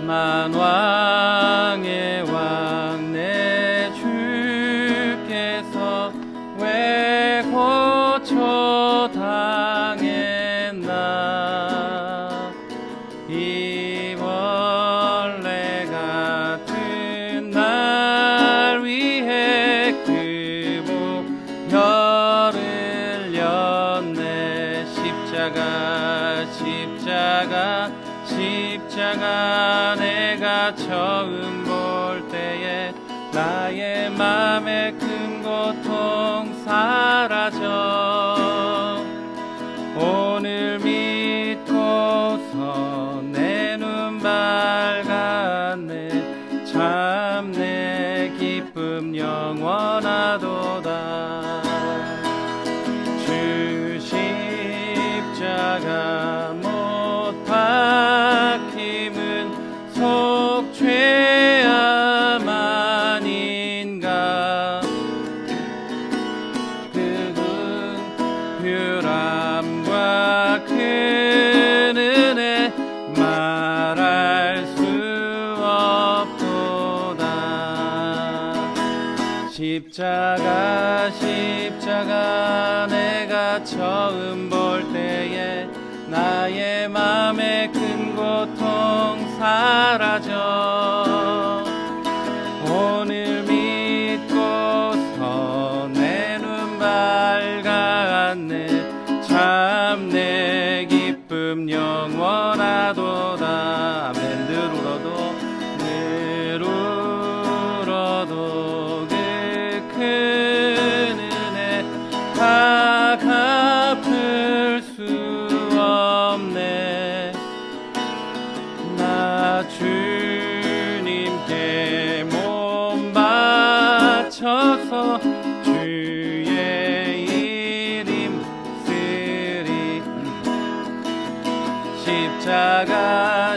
만왕의 왕 내 주께서 왜 고쳐 당했나. 이 벌레 같은 날 위해 그 목혈을 렸네. 십자가 내가 처음 볼 때에 나의 맘에 큰 고통 사라져. 오늘 믿고서 내 눈 밝았네. 참 내 기쁨 영원하도다. 주 십자가 못 박힘은 속죄함 아닌가. 그 긍휼함과 그 은혜 말할 수 없도다. 십자가 내가 처음 볼 때에 나의 맘에 큰 고통 사라져. 오늘 믿고서 내 눈 밝았네. 참 내 기쁨 영원하도다. 아멘. 늘 울어도 그 큰 은혜 다 갚을 수 없네. 나 주님께 몸 바쳐서 주의 이름 쓰리. 십자가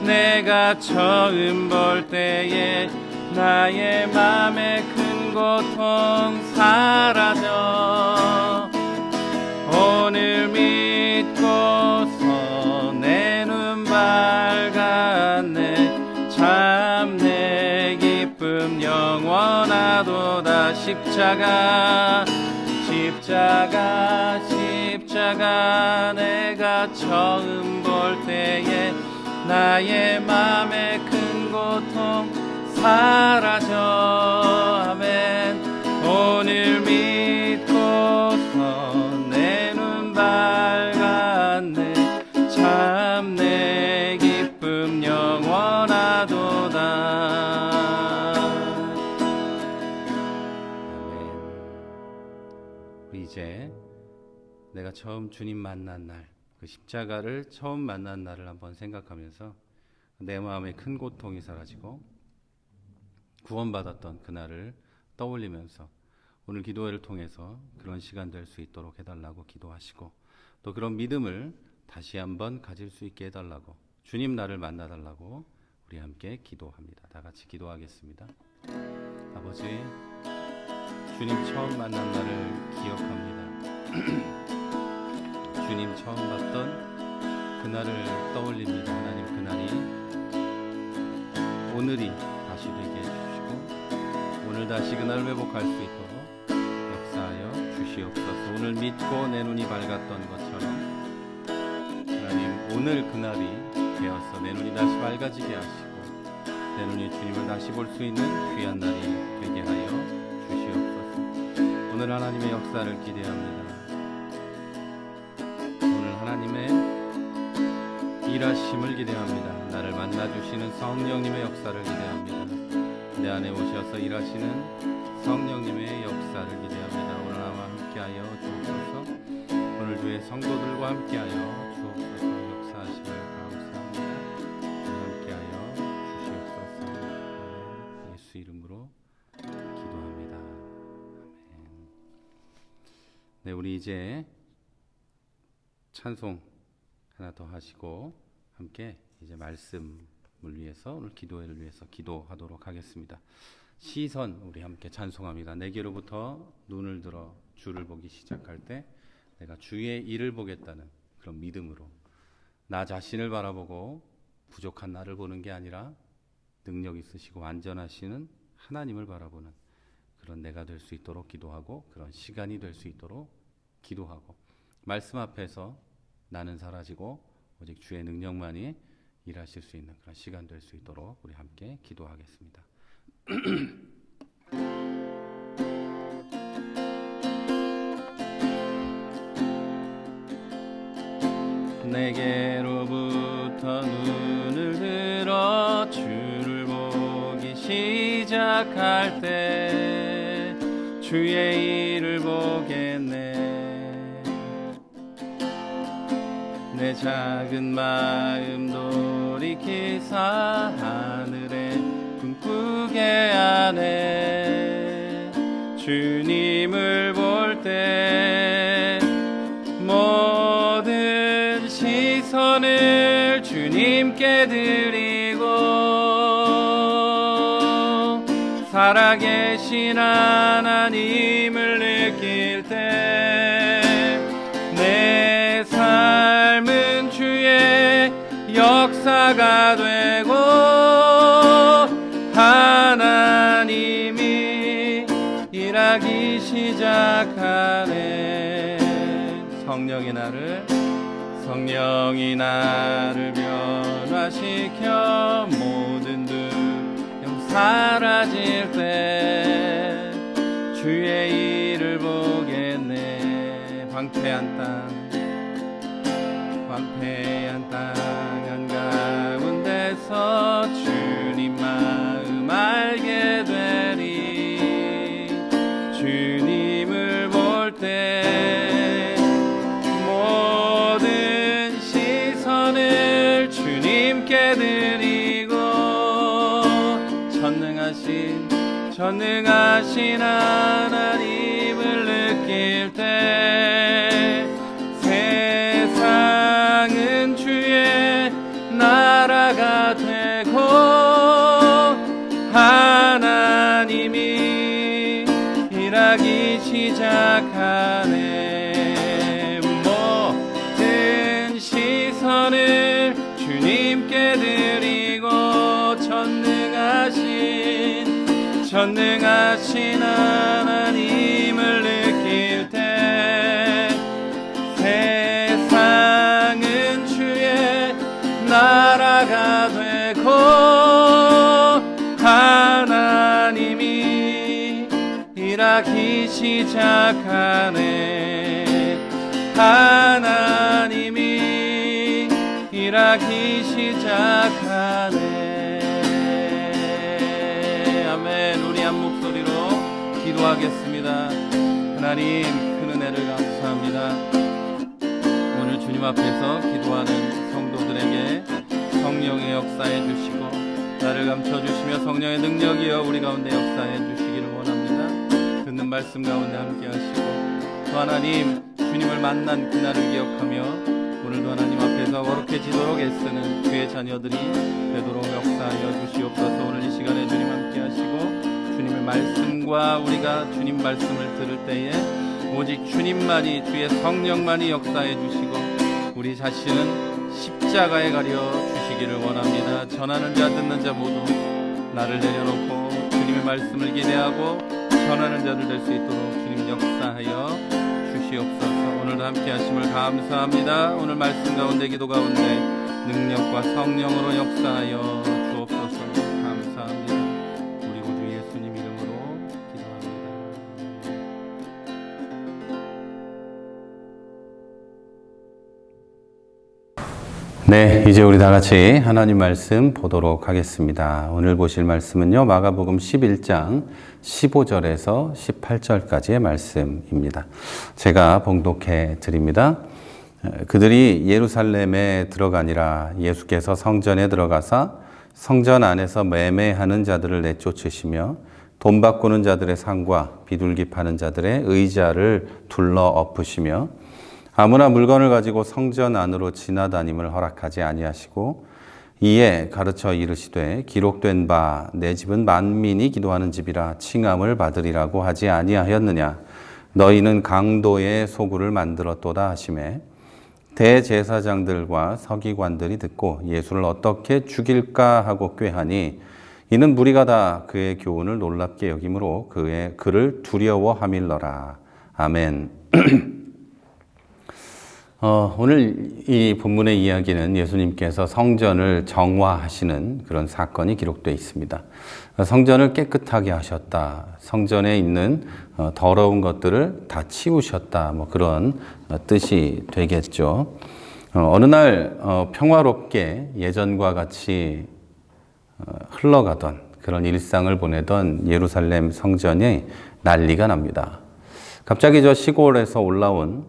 내가 처음 볼 때에 나의 맘에 큰 고통 사라져. 오늘 믿고서 내 눈 밝았네. 참 내 기쁨 영원하도다. 십자가 내가 처음 볼 때에 나의 맘에 큰 고통 사라져. 아멘. 오늘 믿고서 내 눈 밝았네. 참 내 기쁨 영원하도다. 아멘. 우리 이제 내가 처음 주님 만난 날, 그 십자가를 처음 만난 날을 한번 생각하면서 내 마음에 큰 고통이 사라지고 구원받았던 그날을 떠올리면서 오늘 기도회를 통해서 그런 시간 될 수 있도록 해달라고 기도하시고, 또 그런 믿음을 다시 한번 가질 수 있게 해달라고, 주님 나를 만나달라고 우리 함께 기도합니다. 다 같이 기도하겠습니다. 아버지, 주님 처음 만난 날을 기억합니다. 주님 처음 봤던 그날을 떠올립니다. 하나님, 그날이 오늘이 다시 되게 해주시고 오늘 다시 그날을 회복할 수 있도록 역사하여 주시옵소서. 오늘 믿고 내 눈이 밝았던 것처럼 하나님, 오늘 그날이 되어서 내 눈이 다시 밝아지게 하시고 내 눈이 주님을 다시 볼 수 있는 귀한 날이 되게 하여 주시옵소서. 오늘 하나님의 역사를 기대합니다. 하나님의 일하심을 기대합니다. 나를 만나주시는 성령님의 역사를 기대합니다. 내 안에 오셔서 일하시는 성령님의 역사를 기대합니다. 오늘 나와 함께하여 주옵소서. 오늘 주의 성도들과 함께하여 주옵소서. 역사하심을 감사합니다. 함께하여 주시옵소서. 예수 이름으로 기도합니다. 아멘. 네, 우리 이제 찬송 하나 더 하시고 함께 이제 말씀을 위해서, 오늘 기도회를 위해서 기도하도록 하겠습니다. 시선 우리 함께 찬송합니다. 내게로부터 눈을 들어 주를 보기 시작할 때 내가 주의 일을 보겠다는 그런 믿음으로 나 자신을 바라보고 부족한 나를 보는 게 아니라 능력 있으시고 완전하시는 하나님을 바라보는 그런 내가 될 수 있도록 기도하고, 그런 시간이 될 수 있도록 기도하고, 말씀 앞에서 나는 사라지고 오직 주의 능력만이 일하실 수 있는 그런 시간 될 수 있도록 우리 함께 기도하겠습니다. 내게로부터 눈을 들어 주를 보기 시작할 때 주의 일을 보겠네. 내 작은 마음 돌이키사 하늘에 꿈꾸게 하네. 주님을 볼 때 모든 시선을 주님께 드리고, 살아계신 하나님을 느낄 때 내 삶은 주의 역사가 되고 하나님이 일하기 시작하네. 성령이 나를 변화시켜 모든 두려움 사라질 때 주의 일을 보겠네. 황폐한 땅 한가운데서 주님 마음 알게 되리. 주님을 볼 때 모든 시선을 주님께 드리고, 전능하신 하나님을 느낄 때 세상은 주의 나라가 되고 하나님이 일하기 시작하네. 모든 시선을 주님께 드리고 전능하신 하나님을 느낄 때 세상은 주의 나라가 되고 하나님이 일하기 시작하네. 하나님이 일하기 시작하네. 아멘. 우리 한 목소리로 기도하겠습니다. 하나님, 큰 은혜를 감사합니다. 오늘 주님 앞에서 기도하는 성도들에게 성령의 역사해 주시고 나를 감춰주시며 성령의 능력이여 우리 가운데 역사해 주시기를 원합니다. 듣는 말씀 가운데 함께 하시고, 또 하나님 주님을 만난 그날을 기억하며 오늘도 하나님 앞에서 거룩해지도록 애쓰는 주의 자녀들이 되도록 역사하여 주시옵소서. 오늘 이 시간에 주님 함께 하시고 주님의 말씀과 우리가 주님 말씀을 들을 때에 오직 주님만이, 주의 성령만이 역사해 주시고 우리 자신은 십자가에 가려 주시기를 원합니다. 전하는 자 듣는 자 모두 나를 내려놓고 주님의 말씀을 기대하고 전하는 자들 될 수 있도록 주님 역사하여 주시옵소서. 오늘도 함께 하심을 감사합니다. 오늘 말씀 가운데 기도 가운데 능력과 성령으로 역사하여 주옵소서. 감사합니다. 우리 구주 예수님 이름으로 기도합니다. 네, 이제 우리 다 같이 하나님 말씀 보도록 하겠습니다. 오늘 보실 말씀은요, 마가복음 11장 15절에서 18절까지의 말씀입니다. 제가 봉독해 드립니다. 그들이 예루살렘에 들어가니라. 예수께서 성전에 들어가사 성전 안에서 매매하는 자들을 내쫓으시며 돈 바꾸는 자들의 상과 비둘기 파는 자들의 의자를 둘러 엎으시며 아무나 물건을 가지고 성전 안으로 지나다님을 허락하지 아니하시고 이에 가르쳐 이르시되 기록된 바 내 집은 만민이 기도하는 집이라 칭함을 받으리라고 하지 아니하였느냐. 너희는 강도의 소굴을 만들었도다 하시매 대제사장들과 서기관들이 듣고 예수를 어떻게 죽일까 하고 꾀하니 이는 무리가 다 그의 교훈을 놀랍게 여김으로 그를 두려워함일러라. 아멘. 오늘 이 본문의 이야기는 예수님께서 성전을 정화하시는 그런 사건이 기록되어 있습니다. 성전을 깨끗하게 하셨다. 성전에 있는 더러운 것들을 다 치우셨다. 뭐 그런 뜻이 되겠죠. 어느 날 평화롭게 예전과 같이 흘러가던 그런 일상을 보내던 예루살렘 성전에 난리가 납니다. 갑자기 저 시골에서 올라온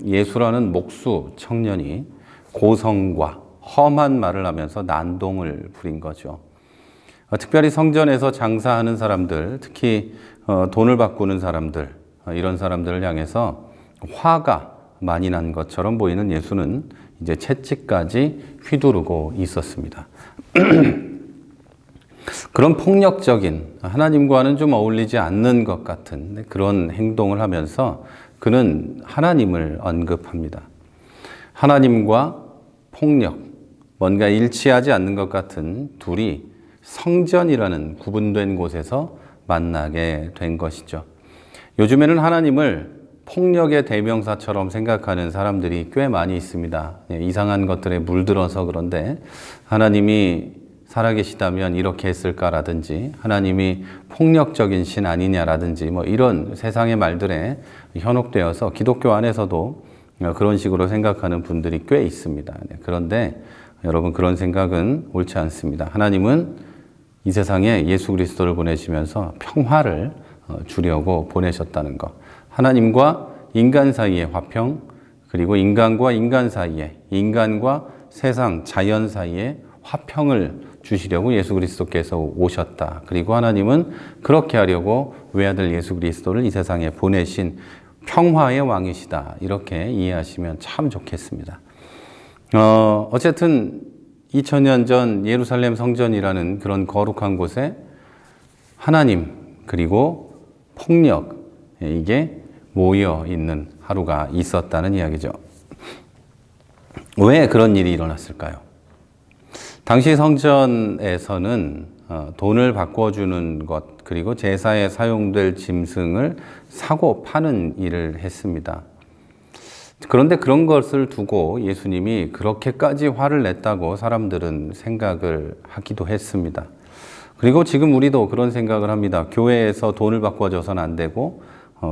예수라는 목수 청년이 고성과 험한 말을 하면서 난동을 부린 거죠. 특별히 성전에서 장사하는 사람들, 특히 돈을 바꾸는 사람들, 이런 사람들을 향해서 화가 많이 난 것처럼 보이는 예수는 이제 채찍까지 휘두르고 있었습니다. 그런 폭력적인, 하나님과는 좀 어울리지 않는 것 같은 그런 행동을 하면서 그는 하나님을 언급합니다. 하나님과 폭력, 뭔가 일치하지 않는 것 같은 둘이 성전이라는 구분된 곳에서 만나게 된 것이죠. 요즘에는 하나님을 폭력의 대명사처럼 생각하는 사람들이 꽤 많이 있습니다. 이상한 것들에 물들어서 그런데 하나님이 살아계시다면 이렇게 했을까라든지 하나님이 폭력적인 신 아니냐라든지 뭐 이런 세상의 말들에 현혹되어서 기독교 안에서도 그런 식으로 생각하는 분들이 꽤 있습니다. 그런데 여러분 그런 생각은 옳지 않습니다. 하나님은 이 세상에 예수 그리스도를 보내시면서 평화를 주려고 보내셨다는 것. 하나님과 인간 사이의 화평, 그리고 인간과 인간 사이에, 인간과 세상, 자연 사이에 화평을 주시려고 예수 그리스도께서 오셨다. 그리고 하나님은 그렇게 하려고 외아들 예수 그리스도를 이 세상에 보내신 평화의 왕이시다. 이렇게 이해하시면 참 좋겠습니다. 어쨌든 2000년 전 예루살렘 성전이라는 그런 거룩한 곳에 하나님 그리고 폭력 이게 모여 있는 하루가 있었다는 이야기죠. 왜 그런 일이 일어났을까요? 당시 성전에서는 돈을 바꿔주는 것 그리고 제사에 사용될 짐승을 사고 파는 일을 했습니다. 그런데 그런 것을 두고 예수님이 그렇게까지 화를 냈다고 사람들은 생각을 하기도 했습니다. 그리고 지금 우리도 그런 생각을 합니다. 교회에서 돈을 바꿔줘서는 안 되고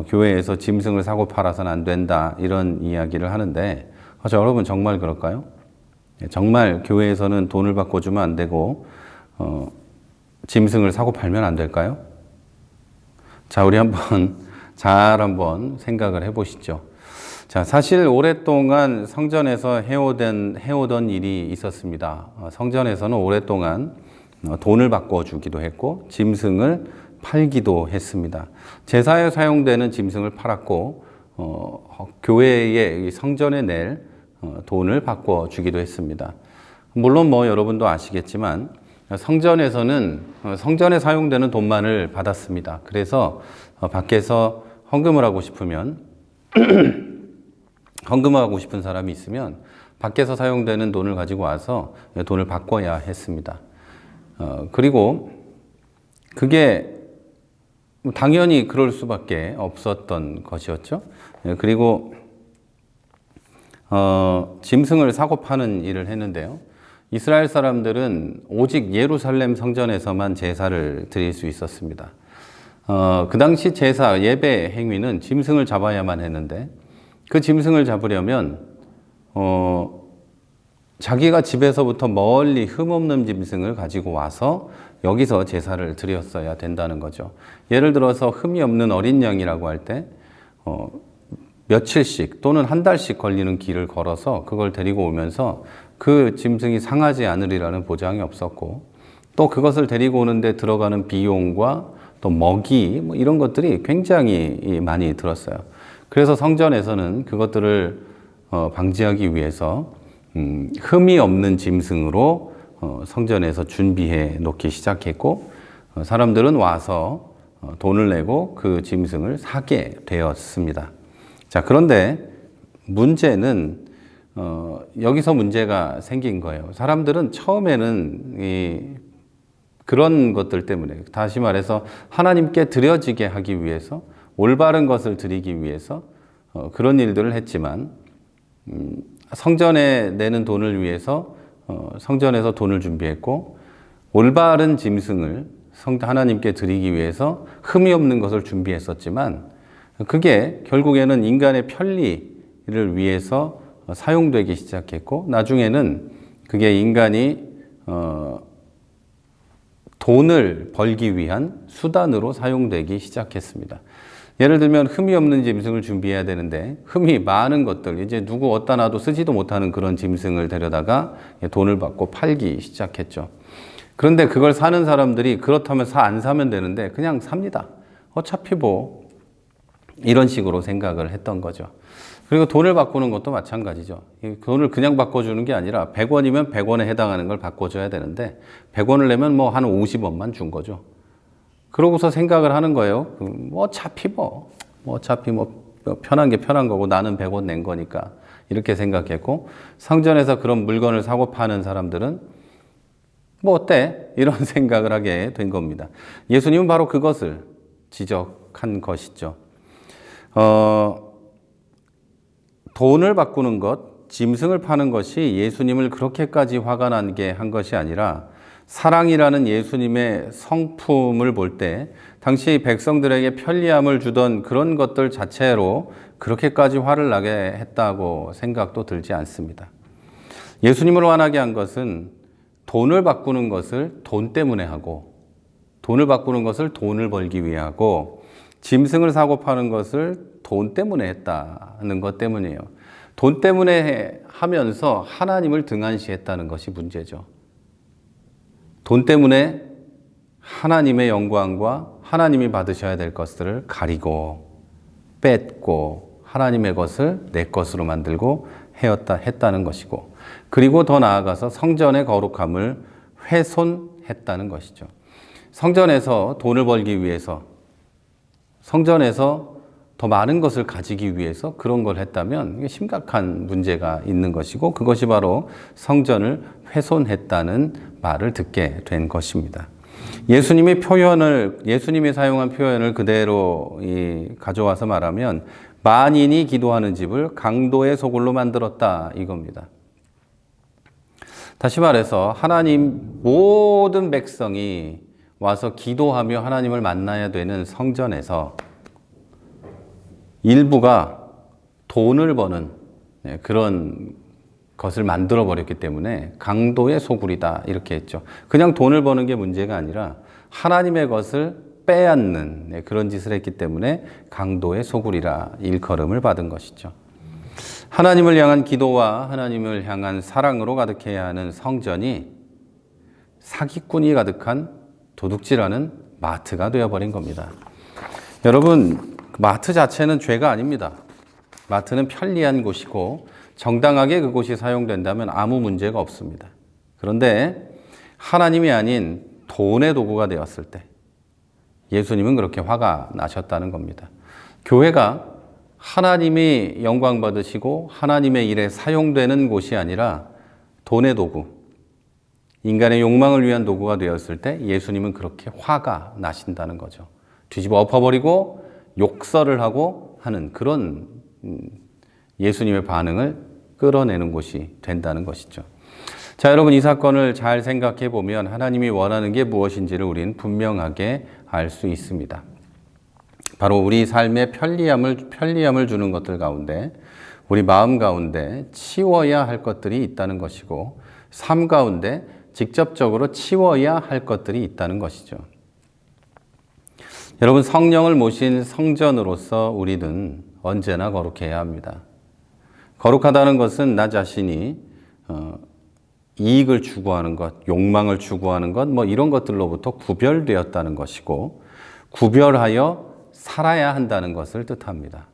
교회에서 짐승을 사고 팔아서는 안 된다 이런 이야기를 하는데 여러분 정말 그럴까요? 정말 교회에서는 돈을 바꿔주면 안 되고 짐승을 사고 팔면 안 될까요? 자, 우리 한번 생각을 해보시죠. 자, 사실 오랫동안 성전에서 해오던 일이 있었습니다. 성전에서는 오랫동안 돈을 바꿔주기도 했고 짐승을 팔기도 했습니다. 제사에 사용되는 짐승을 팔았고 교회의 성전에 낼 돈을 바꿔주기도 했습니다. 물론 여러분도 아시겠지만 성전에서는 성전에 사용되는 돈만을 받았습니다. 그래서 밖에서 헌금을 하고 싶으면 헌금하고 싶은 사람이 있으면 밖에서 사용되는 돈을 가지고 와서 돈을 바꿔야 했습니다. 그리고 그게 당연히 그럴 수밖에 없었던 것이었죠. 그리고 짐승을 사고 파는 일을 했는데요. 이스라엘 사람들은 오직 예루살렘 성전에서만 제사를 드릴 수 있었습니다. 그 당시 제사, 예배 행위는 짐승을 잡아야만 했는데 그 짐승을 잡으려면 자기가 집에서부터 멀리 흠없는 짐승을 가지고 와서 여기서 제사를 드렸어야 된다는 거죠. 예를 들어서 흠이 없는 어린 양이라고 할 때 며칠씩 또는 한 달씩 걸리는 길을 걸어서 그걸 데리고 오면서 그 짐승이 상하지 않으리라는 보장이 없었고 또 그것을 데리고 오는데 들어가는 비용과 또 먹이 이런 것들이 굉장히 많이 들었어요. 그래서 성전에서는 그것들을 방지하기 위해서 흠이 없는 짐승으로 성전에서 준비해 놓기 시작했고 사람들은 와서 돈을 내고 그 짐승을 사게 되었습니다. 자, 그런데 문제는 여기서 문제가 생긴 거예요. 사람들은 처음에는 그런 것들 때문에, 다시 말해서 하나님께 드려지게 하기 위해서, 올바른 것을 드리기 위해서 그런 일들을 했지만, 성전에 내는 돈을 위해서 성전에서 돈을 준비했고, 올바른 짐승을 하나님께 드리기 위해서 흠이 없는 것을 준비했었지만, 그게 결국에는 인간의 편리를 위해서 사용되기 시작했고, 나중에는 그게 인간이 돈을 벌기 위한 수단으로 사용되기 시작했습니다. 예를 들면 흠이 없는 짐승을 준비해야 되는데, 흠이 많은 것들, 이제 누구 어디다 놔도 쓰지도 못하는 그런 짐승을 데려다가 돈을 받고 팔기 시작했죠. 그런데 그걸 사는 사람들이 그렇다면 안 사면 되는데 그냥 삽니다. 어차피 뭐 이런 식으로 생각을 했던 거죠. 그리고 돈을 바꾸는 것도 마찬가지죠. 돈을 그냥 바꿔주는 게 아니라 100원이면 100원에 해당하는 걸 바꿔줘야 되는데 100원을 내면 뭐 한 50원만 준 거죠. 그러고서 생각을 하는 거예요. 어차피 편한 게 편한 거고 나는 100원 낸 거니까 이렇게 생각했고, 성전에서 그런 물건을 사고 파는 사람들은 뭐 어때? 이런 생각을 하게 된 겁니다. 예수님은 바로 그것을 지적한 것이죠. 돈을 바꾸는 것, 짐승을 파는 것이 예수님을 그렇게까지 화가 나게 한 것이 아니라, 사랑이라는 예수님의 성품을 볼 때 당시 백성들에게 편리함을 주던 그런 것들 자체로 그렇게까지 화를 나게 했다고 생각도 들지 않습니다. 예수님을 화나게 한 것은 돈을 바꾸는 것을 돈 때문에 하고, 돈을 바꾸는 것을 돈을 벌기 위해 하고, 짐승을 사고 파는 것을 돈 때문에 했다는 것 때문이에요. 돈 때문에 하면서 하나님을 등한시했다는 것이 문제죠. 돈 때문에 하나님의 영광과 하나님이 받으셔야 될 것들을 가리고 뺏고 하나님의 것을 내 것으로 만들고 했다는 것이고, 그리고 더 나아가서 성전의 거룩함을 훼손했다는 것이죠. 성전에서 돈을 벌기 위해서, 성전에서 더 많은 것을 가지기 위해서 그런 걸 했다면 심각한 문제가 있는 것이고, 그것이 바로 성전을 훼손했다는 말을 듣게 된 것입니다. 예수님이 사용한 표현을 그대로 가져와서 말하면, 만인이 기도하는 집을 강도의 소굴로 만들었다, 이겁니다. 다시 말해서 모든 백성이 와서 기도하며 하나님을 만나야 되는 성전에서 일부가 돈을 버는 그런 것을 만들어 버렸기 때문에 강도의 소굴이다, 이렇게 했죠. 그냥 돈을 버는 게 문제가 아니라 하나님의 것을 빼앗는 그런 짓을 했기 때문에 강도의 소굴이라 일컬음을 받은 것이죠. 하나님을 향한 기도와 하나님을 향한 사랑으로 가득해야 하는 성전이 사기꾼이 가득한 도둑질하는 마트가 되어버린 겁니다. 여러분, 마트 자체는 죄가 아닙니다. 마트는 편리한 곳이고 정당하게 그곳이 사용된다면 아무 문제가 없습니다. 그런데 하나님이 아닌 돈의 도구가 되었을 때 예수님은 그렇게 화가 나셨다는 겁니다. 교회가 하나님이 영광 받으시고 하나님의 일에 사용되는 곳이 아니라 돈의 도구, 인간의 욕망을 위한 도구가 되었을 때 예수님은 그렇게 화가 나신다는 거죠. 뒤집어 엎어버리고 욕설을 하고 하는 그런 예수님의 반응을 끌어내는 곳이 된다는 것이죠. 자, 여러분, 이 사건을 잘 생각해 보면 하나님이 원하는 게 무엇인지를 우리는 분명하게 알 수 있습니다. 바로 우리 삶에 편리함을 주는 것들 가운데, 우리 마음 가운데 치워야 할 것들이 있다는 것이고, 삶 가운데 직접적으로 치워야 할 것들이 있다는 것이죠. 여러분, 성령을 모신 성전으로서 우리는 언제나 거룩해야 합니다. 거룩하다는 것은 나 자신이 이익을 추구하는 것, 욕망을 추구하는 것, 이런 것들로부터 구별되었다는 것이고, 구별하여 살아야 한다는 것을 뜻합니다.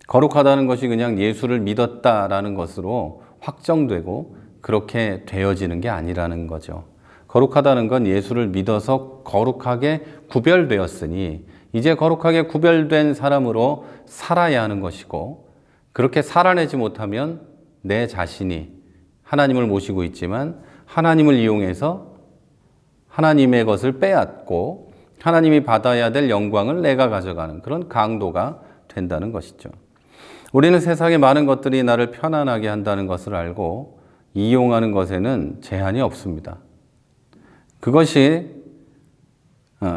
거룩하다는 것이 그냥 예수를 믿었다라는 것으로 확정되고 그렇게 되어지는 게 아니라는 거죠. 거룩하다는 건 예수를 믿어서 거룩하게 구별되었으니 이제 거룩하게 구별된 사람으로 살아야 하는 것이고, 그렇게 살아내지 못하면 내 자신이 하나님을 모시고 있지만 하나님을 이용해서 하나님의 것을 빼앗고 하나님이 받아야 될 영광을 내가 가져가는 그런 강도가 된다는 것이죠. 우리는 세상의 많은 것들이 나를 편안하게 한다는 것을 알고 이용하는 것에는 제한이 없습니다. 그것이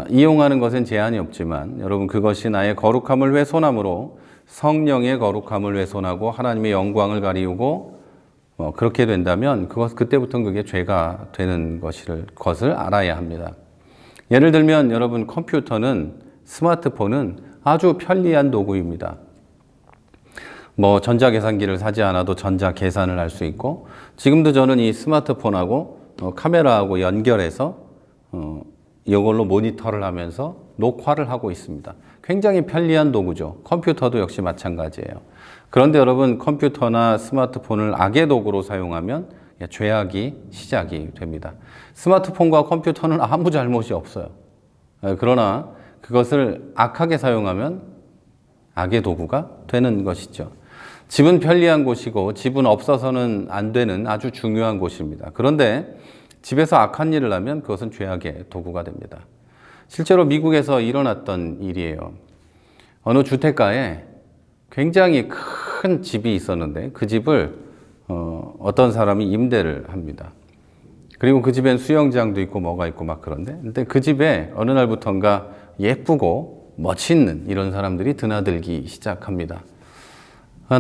이용하는 것엔 제한이 없지만 여러분 그것이 나의 거룩함을 훼손함으로 성령의 거룩함을 훼손하고 하나님의 영광을 가리우고 그렇게 된다면 그때부터는 그게 죄가 되는 것을 알아야 합니다. 예를 들면 여러분 컴퓨터는 스마트폰은 아주 편리한 도구입니다. 전자계산기를 사지 않아도 전자계산을 할 수 있고 지금도 저는 이 스마트폰하고 카메라하고 연결해서 이걸로 모니터를 하면서 녹화를 하고 있습니다. 굉장히 편리한 도구죠. 컴퓨터도 역시 마찬가지예요. 그런데 여러분 컴퓨터나 스마트폰을 악의 도구로 사용하면 죄악이 시작이 됩니다. 스마트폰과 컴퓨터는 아무 잘못이 없어요. 그러나 그것을 악하게 사용하면 악의 도구가 되는 것이죠. 집은 편리한 곳이고 집은 없어서는 안 되는 아주 중요한 곳입니다. 그런데 집에서 악한 일을 하면 그것은 죄악의 도구가 됩니다. 실제로 미국에서 일어났던 일이에요. 어느 주택가에 굉장히 큰 집이 있었는데 그 집을 어떤 사람이 임대를 합니다. 그리고 그 집엔 수영장도 있고 뭐가 있고 막 그런데 근데 그 집에 어느 날부턴가 예쁘고 멋있는 이런 사람들이 드나들기 시작합니다.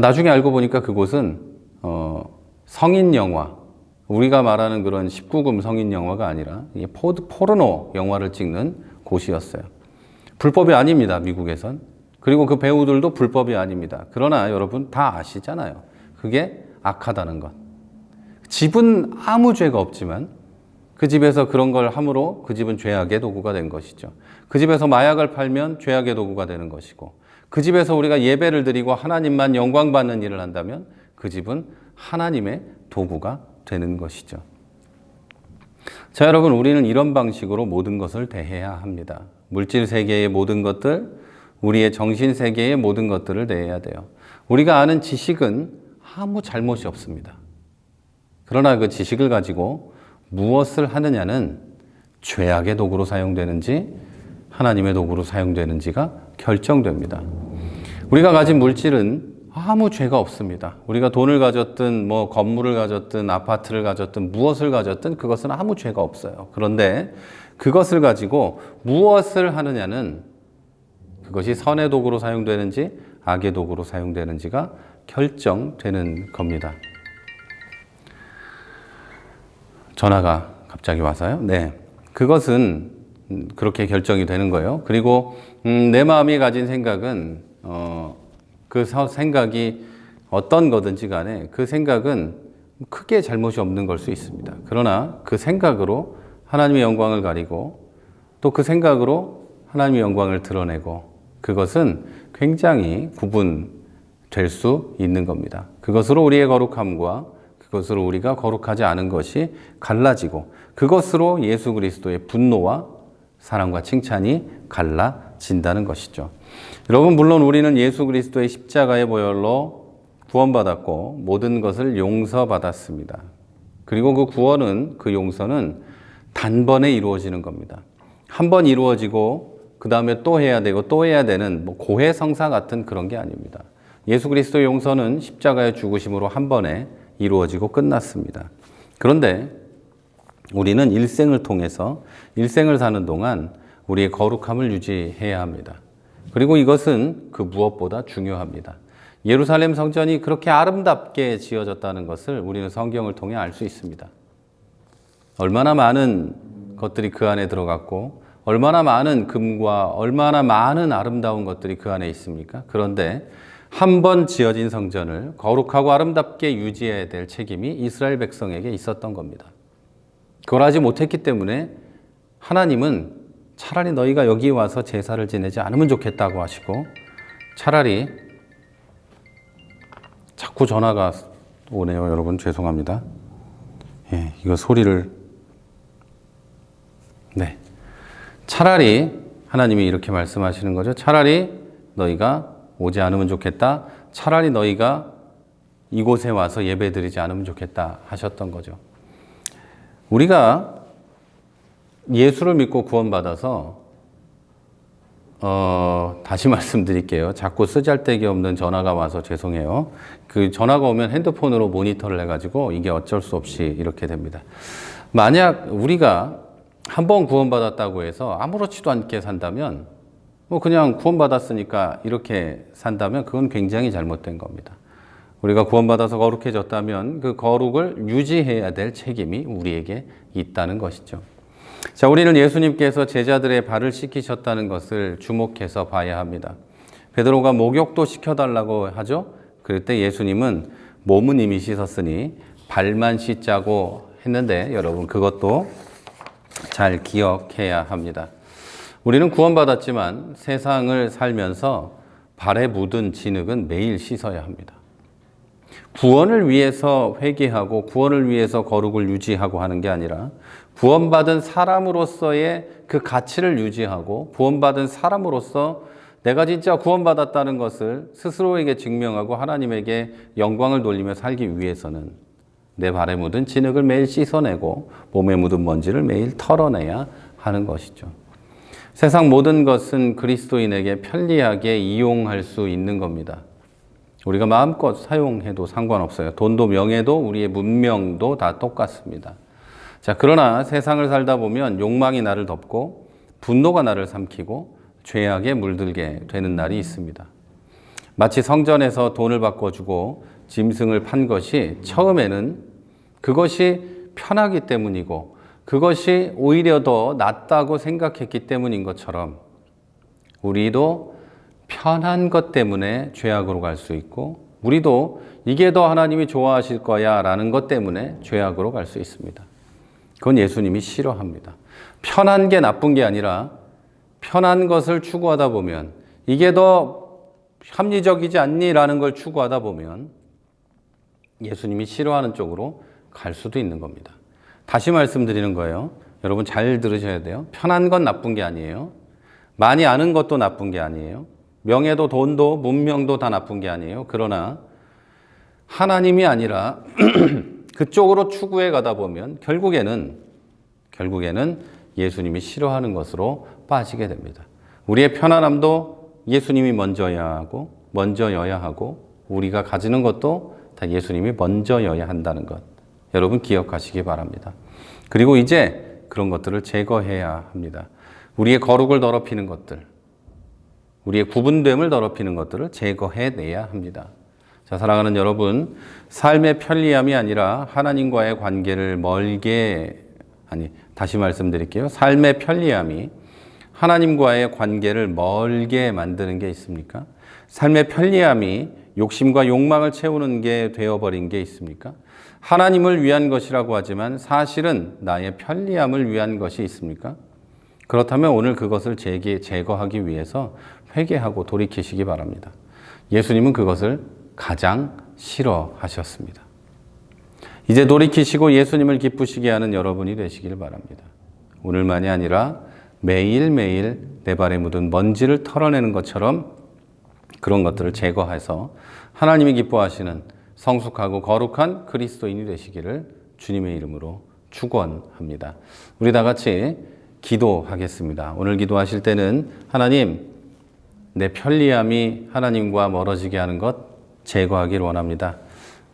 나중에 알고 보니까 그곳은 성인 영화, 우리가 말하는 그런 19금 성인 영화가 아니라 포르노 영화를 찍는 곳이었어요. 불법이 아닙니다, 미국에선. 그리고 그 배우들도 불법이 아닙니다. 그러나 여러분 다 아시잖아요. 그게 악하다는 것. 집은 아무 죄가 없지만 그 집에서 그런 걸 함으로 그 집은 죄악의 도구가 된 것이죠. 그 집에서 마약을 팔면 죄악의 도구가 되는 것이고 그 집에서 우리가 예배를 드리고 하나님만 영광 받는 일을 한다면 그 집은 하나님의 도구가 되는 것이죠. 자, 여러분, 우리는 이런 방식으로 모든 것을 대해야 합니다. 물질 세계의 모든 것들, 우리의 정신 세계의 모든 것들을 대해야 돼요. 우리가 아는 지식은 아무 잘못이 없습니다. 그러나 그 지식을 가지고 무엇을 하느냐는 죄악의 도구로 사용되는지 하나님의 도구로 사용되는지가 결정됩니다. 우리가 가진 물질은 아무 죄가 없습니다. 우리가 돈을 가졌든 건물을 가졌든 아파트를 가졌든 무엇을 가졌든 그것은 아무 죄가 없어요. 그런데 그것을 가지고 무엇을 하느냐는 그것이 선의 도구로 사용되는지 악의 도구로 사용되는지가 결정되는 겁니다. 전화가 갑자기 와서요. 네, 그것은 그렇게 결정이 되는 거예요. 그리고 내 마음이 가진 생각은 그 생각이 어떤 거든지 간에 그 생각은 크게 잘못이 없는 걸 수 있습니다. 그러나 그 생각으로 하나님의 영광을 가리고 또 그 생각으로 하나님의 영광을 드러내고 그것은 굉장히 구분될 수 있는 겁니다. 그것으로 우리의 거룩함과 그것으로 우리가 거룩하지 않은 것이 갈라지고 그것으로 예수 그리스도의 분노와 사랑과 칭찬이 갈라진다는 것이죠. 여러분, 물론 우리는 예수 그리스도의 십자가의 보혈로 구원받았고 모든 것을 용서받았습니다. 그리고 그 구원은, 그 용서는 단번에 이루어지는 겁니다. 한 번 이루어지고 그 다음에 또 해야 되고 또 해야 되는 고해성사 같은 그런 게 아닙니다. 예수 그리스도의 용서는 십자가의 죽으심으로 한 번에 이루어지고 끝났습니다. 그런데 우리는 일생을 통해서 일생을 사는 동안 우리의 거룩함을 유지해야 합니다. 그리고 이것은 그 무엇보다 중요합니다. 예루살렘 성전이 그렇게 아름답게 지어졌다는 것을 우리는 성경을 통해 알 수 있습니다. 얼마나 많은 것들이 그 안에 들어갔고 얼마나 많은 금과 얼마나 많은 아름다운 것들이 그 안에 있습니까? 그런데 한 번 지어진 성전을 거룩하고 아름답게 유지해야 될 책임이 이스라엘 백성에게 있었던 겁니다. 그걸 하지 못했기 때문에 하나님은 차라리 너희가 여기 와서 제사를 지내지 않으면 좋겠다고 하시고 차라리 자꾸 전화가 오네요. 여러분 죄송합니다. 예, 이거 소리를 네. 차라리 하나님이 이렇게 말씀하시는 거죠. 차라리 너희가 오지 않으면 좋겠다. 차라리 너희가 이곳에 와서 예배드리지 않으면 좋겠다 하셨던 거죠. 우리가 예수를 믿고 구원받아서 다시 말씀드릴게요. 자꾸 쓰잘데기 없는 전화가 와서 죄송해요. 그 전화가 오면 핸드폰으로 모니터를 해가지고 이게 어쩔 수 없이 이렇게 됩니다. 만약 우리가 한 번 구원받았다고 해서 아무렇지도 않게 산다면 뭐 그냥 구원받았으니까 이렇게 산다면 그건 굉장히 잘못된 겁니다. 우리가 구원받아서 거룩해졌다면 그 거룩을 유지해야 될 책임이 우리에게 있다는 것이죠. 자, 우리는 예수님께서 제자들의 발을 씻기셨다는 것을 주목해서 봐야 합니다. 베드로가 목욕도 시켜달라고 하죠. 그럴 때 예수님은 몸은 이미 씻었으니 발만 씻자고 했는데 여러분 그것도 잘 기억해야 합니다. 우리는 구원받았지만 세상을 살면서 발에 묻은 진흙은 매일 씻어야 합니다. 구원을 위해서 회개하고 구원을 위해서 거룩을 유지하고 하는 게 아니라 구원받은 사람으로서의 그 가치를 유지하고 구원받은 사람으로서 내가 진짜 구원받았다는 것을 스스로에게 증명하고 하나님에게 영광을 돌리며 살기 위해서는 내 발에 묻은 진흙을 매일 씻어내고 몸에 묻은 먼지를 매일 털어내야 하는 것이죠. 세상 모든 것은 그리스도인에게 편리하게 이용할 수 있는 겁니다. 우리가 마음껏 사용해도 상관없어요. 돈도 명예도 우리의 문명도 다 똑같습니다. 자, 그러나 세상을 살다 보면 욕망이 나를 덮고 분노가 나를 삼키고 죄악에 물들게 되는 날이 있습니다. 마치 성전에서 돈을 바꿔주고 짐승을 판 것이 처음에는 그것이 편하기 때문이고 그것이 오히려 더 낫다고 생각했기 때문인 것처럼 우리도 편한 것 때문에 죄악으로 갈 수 있고 우리도 이게 더 하나님이 좋아하실 거야 라는 것 때문에 죄악으로 갈 수 있습니다. 그건 예수님이 싫어합니다. 편한 게 나쁜 게 아니라 편한 것을 추구하다 보면 이게 더 합리적이지 않니? 라는 걸 추구하다 보면 예수님이 싫어하는 쪽으로 갈 수도 있는 겁니다. 다시 말씀드리는 거예요. 여러분 잘 들으셔야 돼요. 편한 건 나쁜 게 아니에요. 많이 아는 것도 나쁜 게 아니에요. 명예도 돈도 문명도 다 나쁜 게 아니에요. 그러나 하나님이 아니라 그쪽으로 추구해 가다 보면 결국에는 예수님이 싫어하는 것으로 빠지게 됩니다. 우리의 편안함도 예수님이 먼저여야 하고 우리가 가지는 것도 다 예수님이 먼저여야 한다는 것. 여러분 기억하시기 바랍니다. 그리고 이제 그런 것들을 제거해야 합니다. 우리의 거룩을 더럽히는 것들, 우리의 구분됨을 더럽히는 것들을 제거해내야 합니다. 자, 사랑하는 여러분, 삶의 편리함이 아니라 하나님과의 관계를 다시 말씀드릴게요. 삶의 편리함이 하나님과의 관계를 멀게 만드는 게 있습니까? 삶의 편리함이 욕심과 욕망을 채우는 게 되어버린 게 있습니까? 하나님을 위한 것이라고 하지만 사실은 나의 편리함을 위한 것이 있습니까? 그렇다면 오늘 그것을 제거하기 위해서 회개하고 돌이키시기 바랍니다. 예수님은 그것을 가장 싫어하셨습니다. 이제 돌이키시고 예수님을 기쁘시게 하는 여러분이 되시길 바랍니다. 오늘만이 아니라 매일매일 내 발에 묻은 먼지를 털어내는 것처럼 그런 것들을 제거해서 하나님이 기뻐하시는 성숙하고 거룩한 그리스도인이 되시기를 주님의 이름으로 축원합니다. 우리 다 같이 기도하겠습니다. 오늘 기도하실 때는 하나님, 내 편리함이 하나님과 멀어지게 하는 것 제거하기를 원합니다.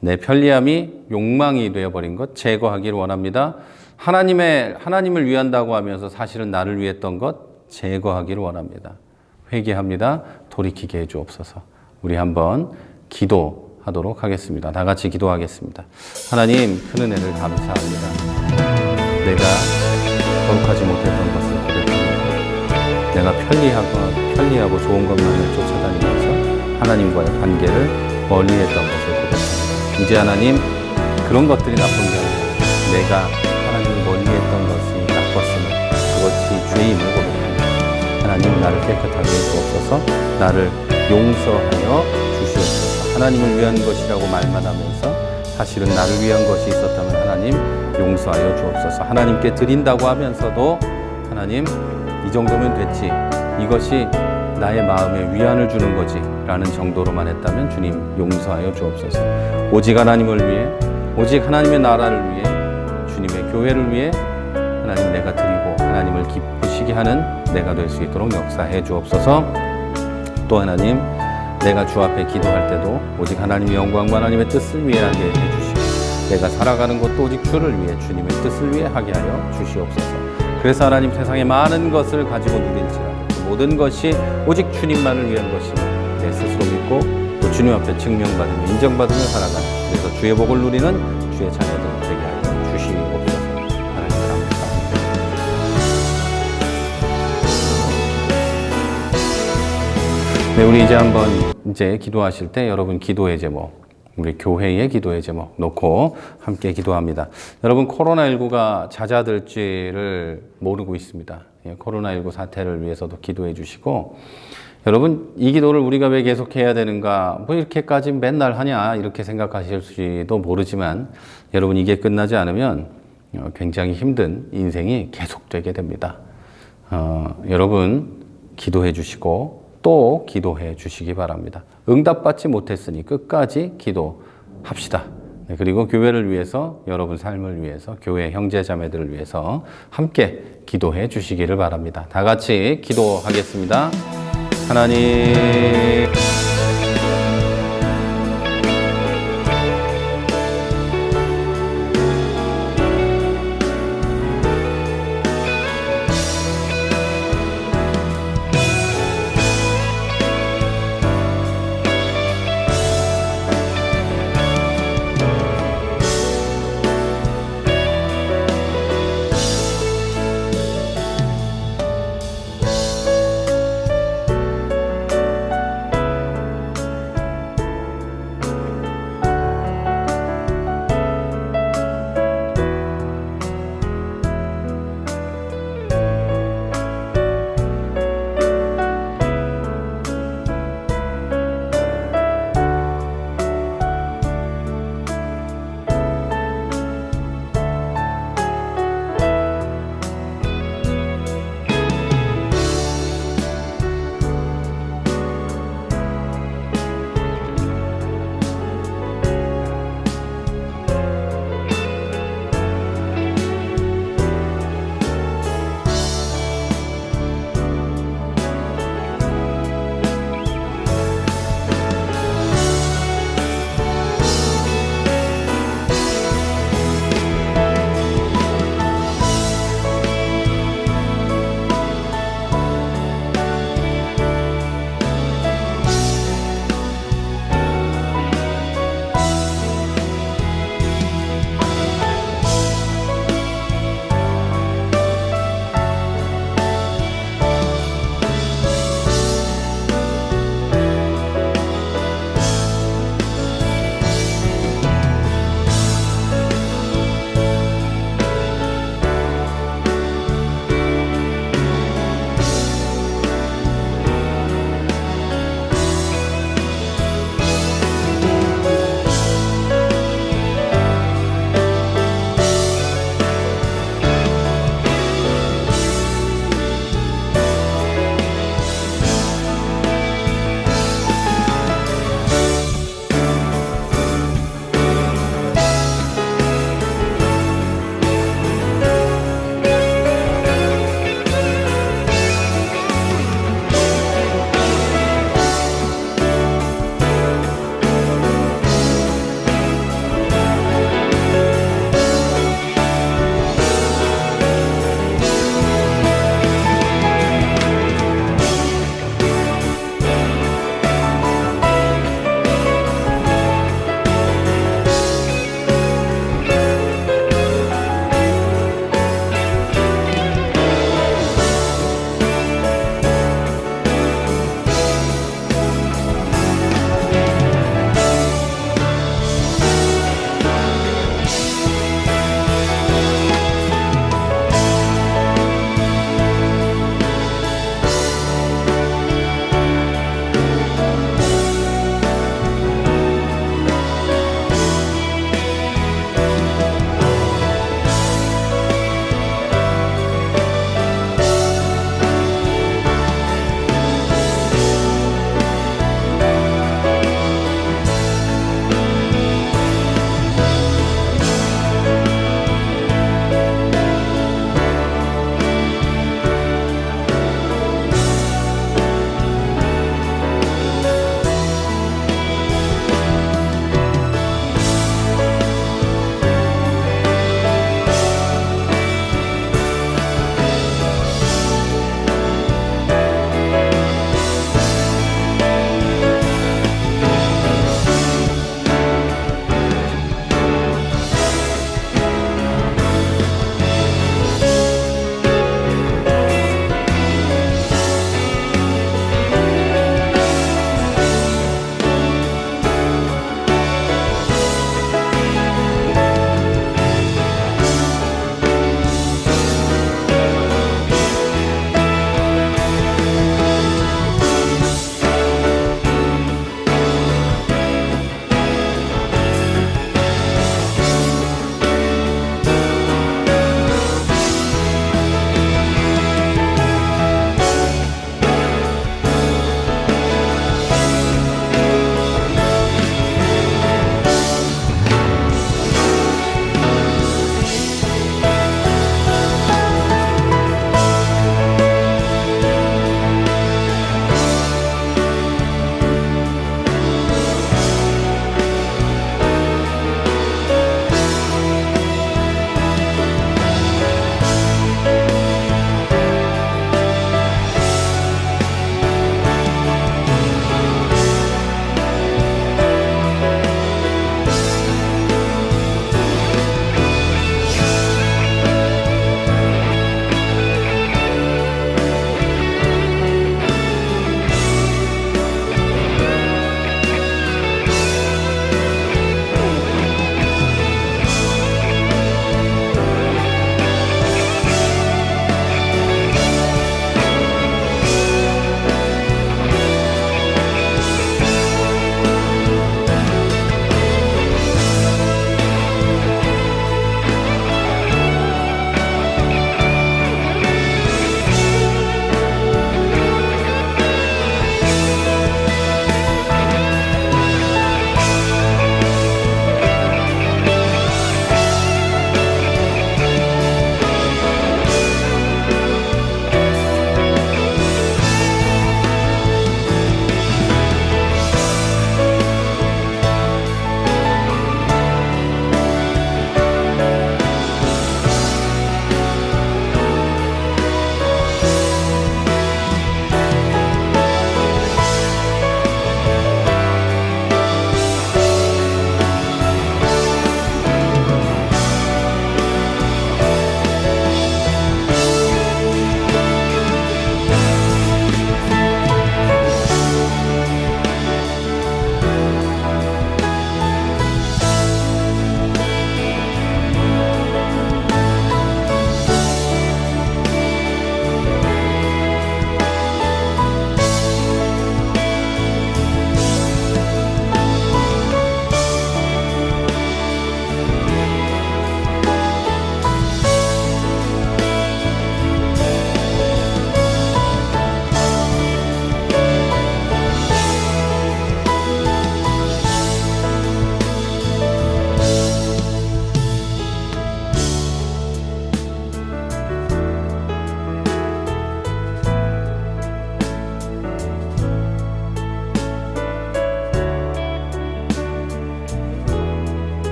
내 편리함이 욕망이 되어버린 것 제거하기를 원합니다. 하나님을 위한다고 하면서 사실은 나를 위했던 것 제거하기를 원합니다. 회개합니다. 돌이키게 해주옵소서. 우리 한번 기도하도록 하겠습니다. 다 같이 기도하겠습니다. 하나님, 큰 은혜를 감사합니다. 내가 거룩하지 못했던 것을 고백합니다. 내가 편리하고 좋은 것만을 쫓아다니면서 하나님과의 관계를 멀리했던 것을 고백합니다. 이제 하나님, 그런 것들이 나쁜 게 아니라 내가 하나님을 멀리했던 것이 나빴으면 그것이 죄임을 고백합니다. 하나님, 나를 깨끗하게 해주옵소서. 나를 용서하여 주시옵소서. 하나님을 위한 것이라고 말만 하면서 사실은 나를 위한 것이 있었다면 하나님 용서하여 주옵소서. 하나님께 드린다고 하면서도 하나님, 이 정도면 됐지, 이것이 나의 마음에 위안을 주는 거지 라는 정도로만 했다면 주님 용서하여 주옵소서. 오직 하나님을 위해, 오직 하나님의 나라를 위해, 주님의 교회를 위해 하나님 내가 드리고 하나님을 기쁘시게 하는 내가 될 수 있도록 역사해 주옵소서. 또 하나님, 내가 주 앞에 기도할 때도 오직 하나님의 영광과 하나님의 뜻을 위해 하게 해주시고, 내가 살아가는 것도 오직 주를 위해 주님의 뜻을 위해 하게 하여 주시옵소서. 그래서 하나님, 세상의 많은 것을 가지고 누릴지라도 그 모든 것이 오직 주님만을 위한 것임을 내 스스로 믿고 또 주님 앞에 증명받으며 인정받으며 살아가는, 그래서 주의 복을 누리는 주의 자녀들 되게 하여 주시옵소서. 하나님 감사합니다. 네, 우리 이제 한번 기도하실 때 여러분 기도의 제목, 우리 교회의 기도의 제목 놓고 함께 기도합니다. 여러분, 코로나19가 잦아들지를 모르고 있습니다. 코로나19 사태를 위해서도 기도해 주시고, 여러분, 이 기도를 우리가 왜 계속 해야 되는가, 뭐 이렇게까지 맨날 하냐 이렇게 생각하실지도 모르지만, 여러분, 이게 끝나지 않으면 굉장히 힘든 인생이 계속되게 됩니다. 여러분, 기도해 주시고 또 기도해 주시기 바랍니다. 응답받지 못했으니 끝까지 기도합시다. 네, 그리고 교회를 위해서, 여러분 삶을 위해서, 교회 형제 자매들을 위해서 함께 기도해 주시기를 바랍니다. 다 같이 기도하겠습니다. 하나님,